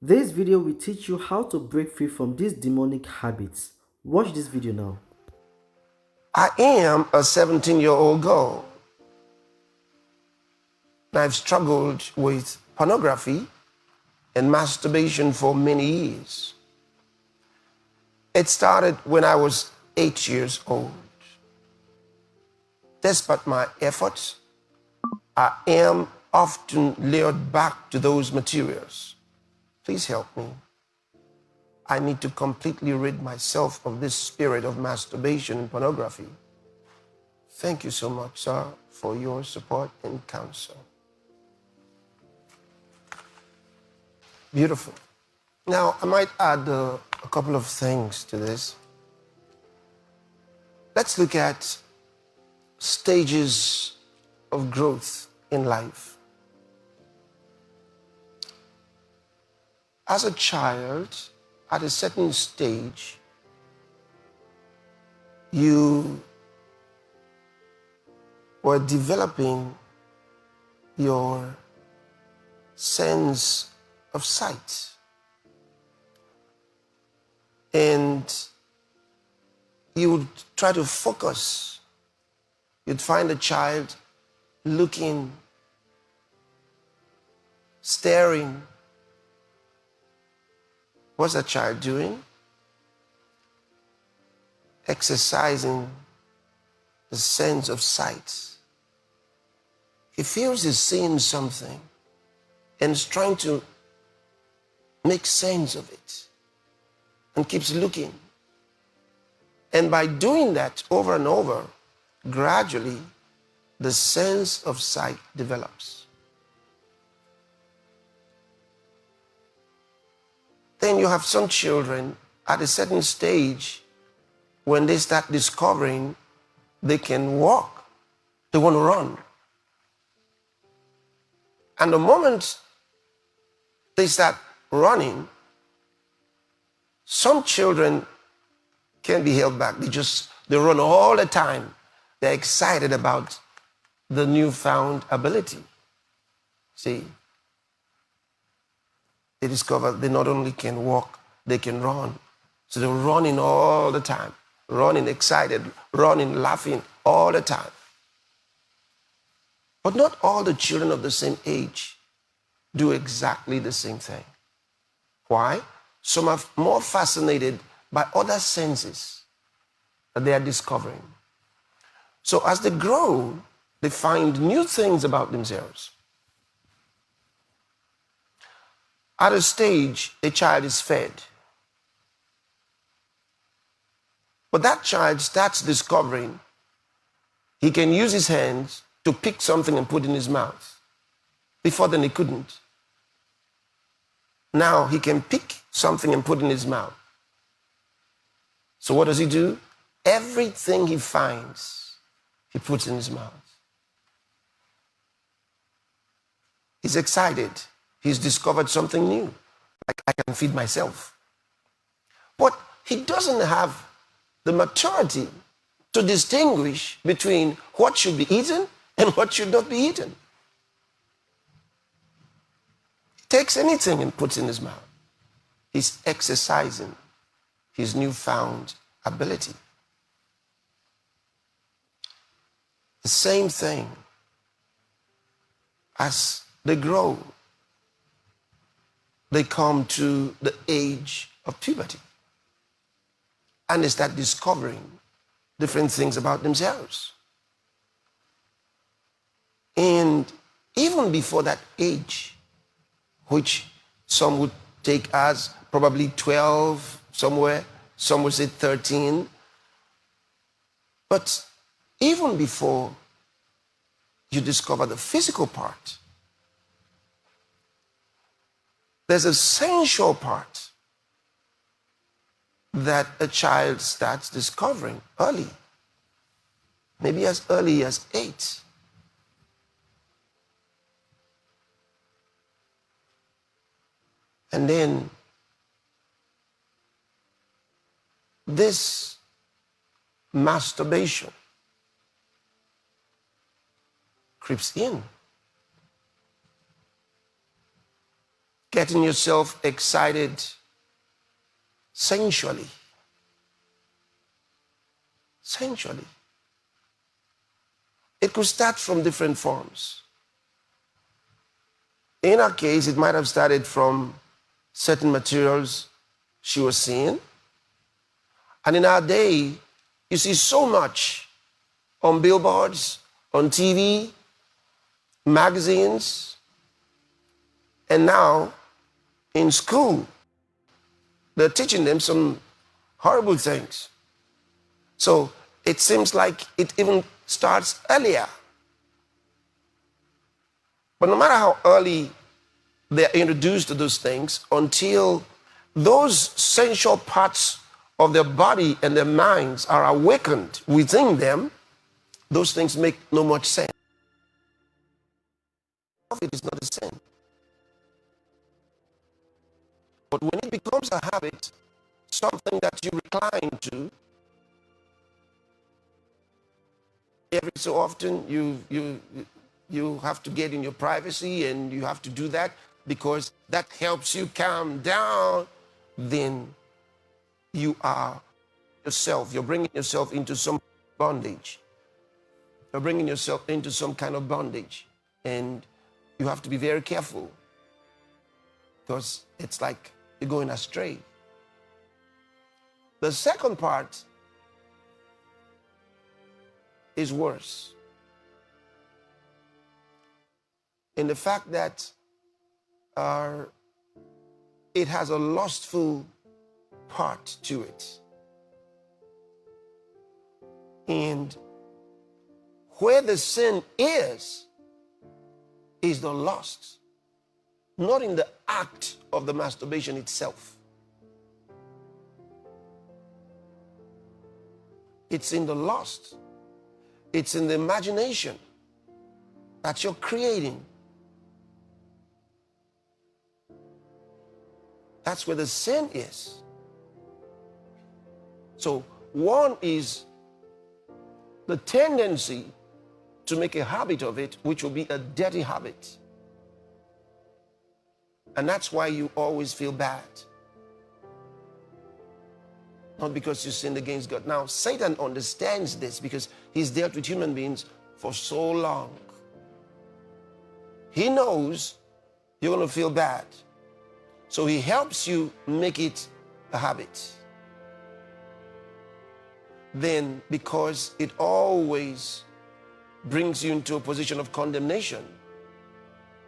This video will teach you how to break free from these demonic habits. Watch this video now. I am a 17-year-old girl. I've struggled with pornography and masturbation for many years. It started when I was 8 years old. Despite my efforts, I am often lured back to those materials. Please help me. I need to completely rid myself of this spirit of masturbation and pornography. Thank you so much, sir, for your support and counsel. Beautiful. Now, I might add a couple of things to this. Let's look at stages of growth in life. As a child, at a certain stage, you were developing your sense of sight. And you would try to focus. You'd find a child looking, staring. What's that child doing? Exercising the sense of sight. He feels he's seeing something and is trying to make sense of it and keeps looking. And by doing that over and over, gradually the sense of sight develops. Then you have some children at a certain stage when they start discovering they can walk, they want to run. And the moment they start running, some children can't be held back. They run all the time. They're excited about the newfound ability. See, they discover they not only can walk, they can run. So they're running all the time, running excited, running, laughing all the time. But not all the children of the same age do exactly the same thing. Why? Some are more fascinated by other senses that they are discovering. So as they grow, they find new things about themselves. At a stage, a child is fed. But that child starts discovering he can use his hands to pick something and put in his mouth. Before then, he couldn't. Now he can pick something and put in his mouth. So what does he do? Everything he finds, he puts in his mouth. He's excited. He's discovered something new. Like, I can feed myself. But he doesn't have the maturity to distinguish between what should be eaten and what should not be eaten. He takes anything and puts in his mouth. He's exercising his newfound ability. The same thing as they grow, they come to the age of puberty and they start discovering different things about themselves. And even before that age, which some would take as probably 12 somewhere, some would say 13. But even before you discover the physical part, there's a sensual part that a child starts discovering early, maybe as early as 8. And then this masturbation creeps in. getting yourself excited sensually. Sensually. It could start from different forms. In her case, it might have started from certain materials she was seeing. And in our day, you see so much on billboards, on TV, magazines, and now in school, they're teaching them some horrible things. So it seems like it even starts earlier. But no matter how early they're introduced to those things, until those sensual parts of their body and their minds are awakened within them, those things make no much sense. It is not a sin. But when it becomes a habit, something that you recline to, every so often you have to get in your privacy and you have to do that because that helps you calm down, then you are yourself. You're bringing yourself into some bondage. You're bringing yourself into some kind of bondage. And you have to be very careful because it's like you're going astray. The second part is worse in the fact that it has a lustful part to it. And where the sin is the lust, not in the act of the masturbation itself. It's in the lust. It's in the imagination that you're creating. That's where the sin is. So one is the tendency to make a habit of it, which will be a dirty habit. And that's why you always feel bad. Not because you sinned against God. Now, Satan understands this because he's dealt with human beings for so long. He knows you're going to feel bad. So he helps you make it a habit. Then, because it always brings you into a position of condemnation,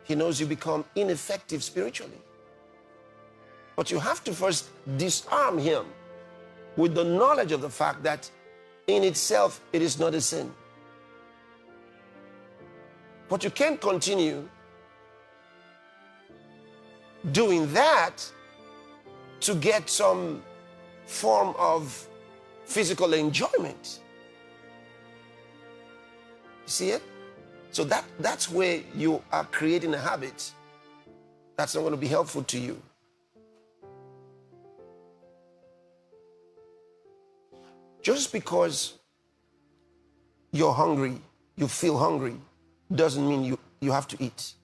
he knows you become ineffective spiritually. But you have to first disarm him with the knowledge of the fact that in itself it is not a sin. But you can't continue doing that to get some form of physical enjoyment. You see it? So that's where you are creating a habit that's not going to be helpful to you. Just because you're hungry, you feel hungry, doesn't mean you have to eat.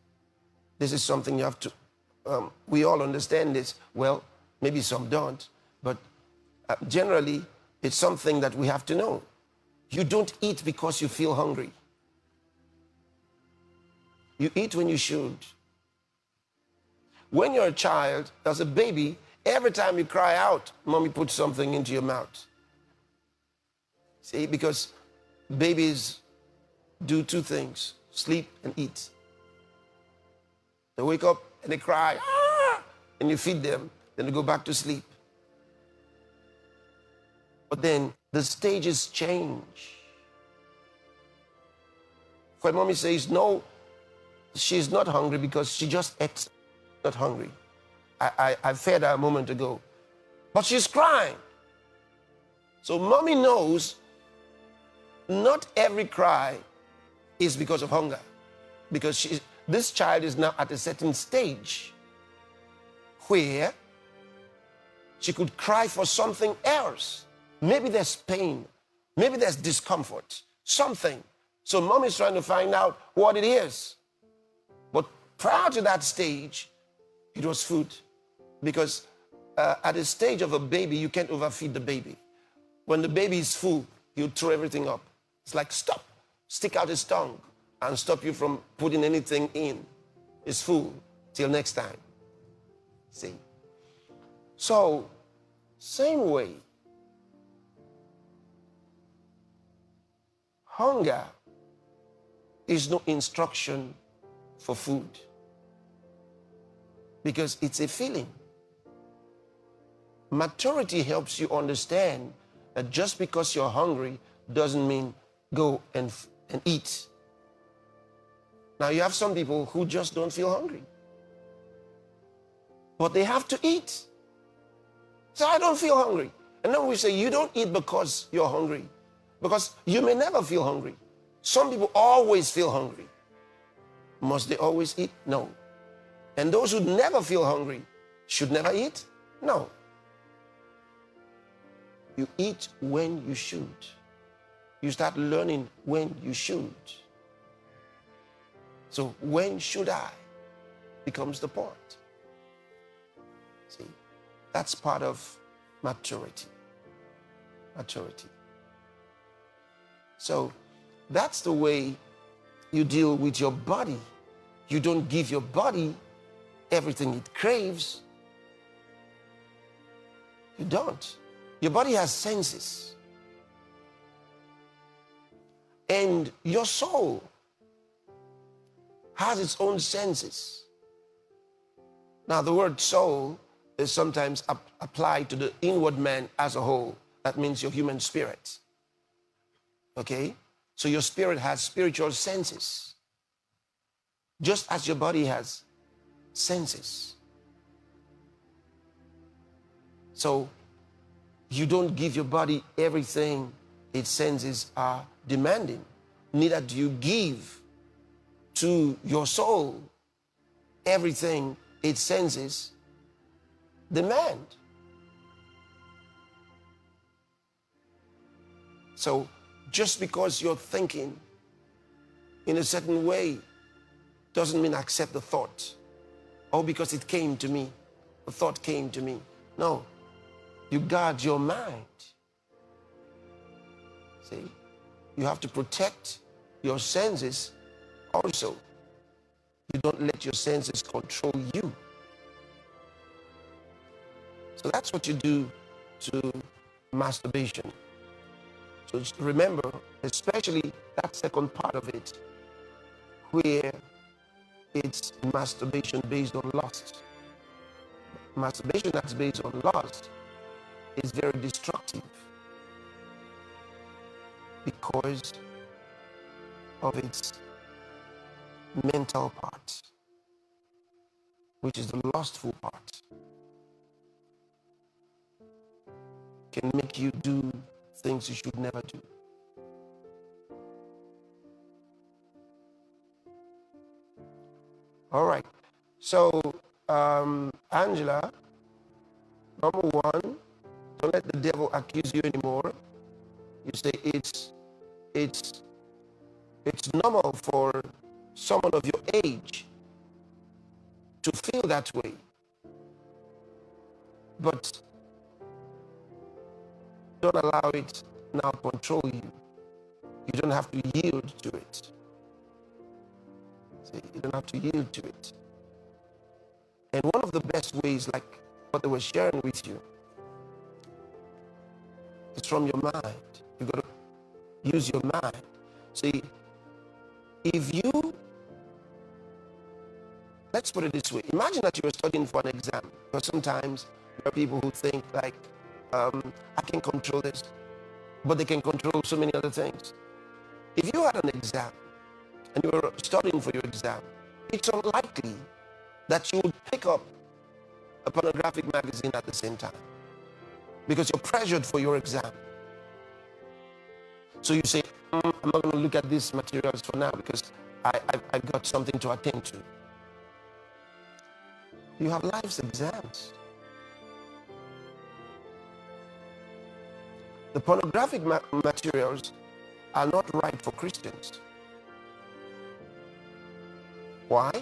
This is something you have to, we all understand this. Well, maybe some don't, but generally it's something that we have to know. You don't eat because you feel hungry. You eat when you should. When you're a child, as a baby, every time you cry out, mommy puts something into your mouth. See, because babies do two things, sleep and eat. They wake up and they cry, ah! And you feed them, then they go back to sleep. But then the stages change. When mommy says, no, she's not hungry because she just ate, not hungry. I fed her a moment ago, but she's crying. So mommy knows not every cry is because of hunger, because this child is now at a certain stage where she could cry for something else. Maybe there's pain, maybe there's discomfort, something. So mom is trying to find out what it is. But prior to that stage, It was food. Because at the stage of a baby, you can't overfeed the baby. When the baby is full, he'll throw everything up. It's like, stop, stick out his tongue and stop you from putting anything in. It's full, till next time. See? So, same way, hunger is no instruction for food, because it's a feeling. Maturity helps you understand that just because you're hungry doesn't mean go and eat. Now, you have some people who just don't feel hungry, but they have to eat. So I don't feel hungry. And then we say, you don't eat because you're hungry, because you may never feel hungry. Some people always feel hungry. Must they always eat? No. And those who never feel hungry should never eat? No. You eat when you should. You start learning when you should. So when should I becomes the point. See, that's part of maturity. Maturity. So that's the way you deal with your body. You don't give your body everything it craves. You don't. Your body has senses. And your soul has its own senses. Now, the word soul is sometimes applied to the inward man as a whole. That means your human spirit. Okay? So your spirit has spiritual senses, just as your body has senses. So you don't give your body everything its senses are demanding. Neither do you give to your soul everything its senses demand. So just because you're thinking in a certain way doesn't mean accept the thought. Or because it came to me, the thought came to me. No, you guard your mind. See, you have to protect your senses also. You don't let your senses control you. So that's what you do to masturbation. So just remember, especially that second part of it, where it's masturbation based on lust. Masturbation that's based on lust is very destructive because of its mental part, which is the lustful part. Can make you do things you should never do. All right. So, Angela, number one, don't let the devil accuse you anymore. You say it's normal for someone of your age to feel that way. But don't allow it now control you. You don't have to yield to it. See, you don't have to yield to it. And one of the best ways, like what they were sharing with you, is from your mind. You've got to use your mind. See, if you, let's put it this way. Imagine that you were studying for an exam. Because sometimes there are people who think like, I can control this, but they can control so many other things. If you had an exam and you were studying for your exam, it's unlikely that you would pick up a pornographic magazine at the same time because you're pressured for your exam. So you say, I'm not going to look at these materials for now because I've got something to attend to. You have life's exams. The pornographic materials are not right for Christians. Why?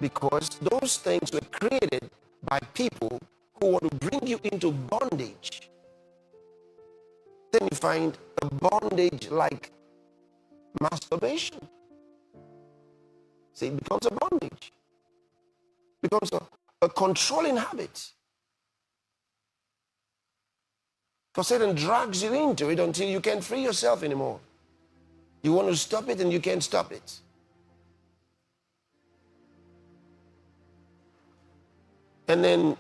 because those things were created by people who want to bring you into bondage. Then you find a bondage like masturbation. See, it becomes a bondage. It becomes a controlling habit. Because Satan drags you into it until you can't free yourself anymore. You want to stop it and you can't stop it. And then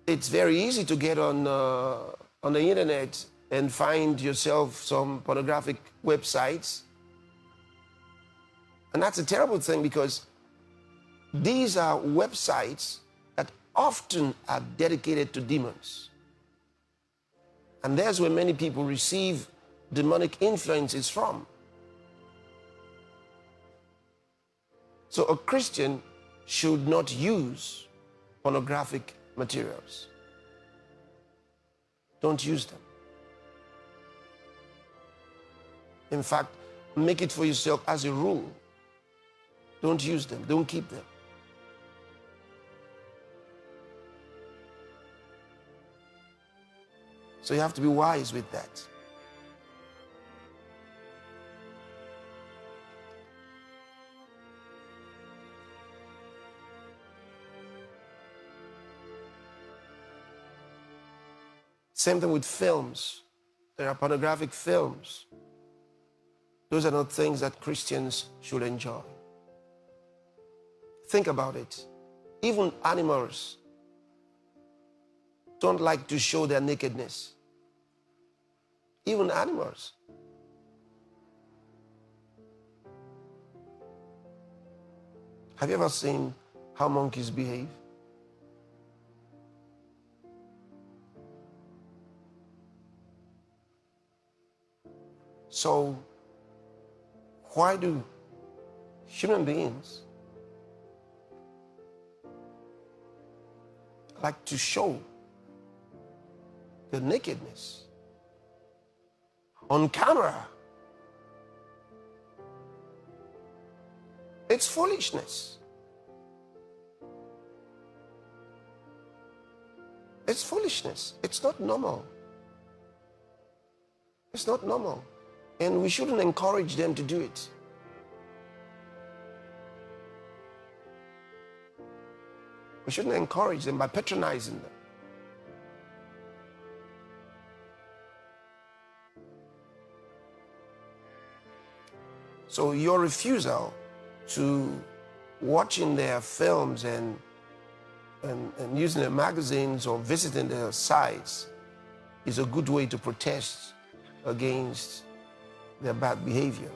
it's very easy to get on the internet and find yourself some pornographic websites. And that's a terrible thing, because these are websites that often are dedicated to demons. And there's where many people receive demonic influences from. So a Christian should not use pornographic materials. Don't use them. In fact, make it for yourself as a rule. Don't use them. Don't keep them. So you have to be wise with that. Same thing with films. There are pornographic films. Those are not things that Christians should enjoy. Think about it. Even animals don't like to show their nakedness. Even animals. Have you ever seen how monkeys behave? So, why do human beings like to show their nakedness on camera? It's foolishness. It's foolishness. It's not normal. It's not normal. And we shouldn't encourage them to do it. We shouldn't encourage them by patronizing them. So your refusal to watching their films and using their magazines or visiting their sites is a good way to protest against their bad behavior.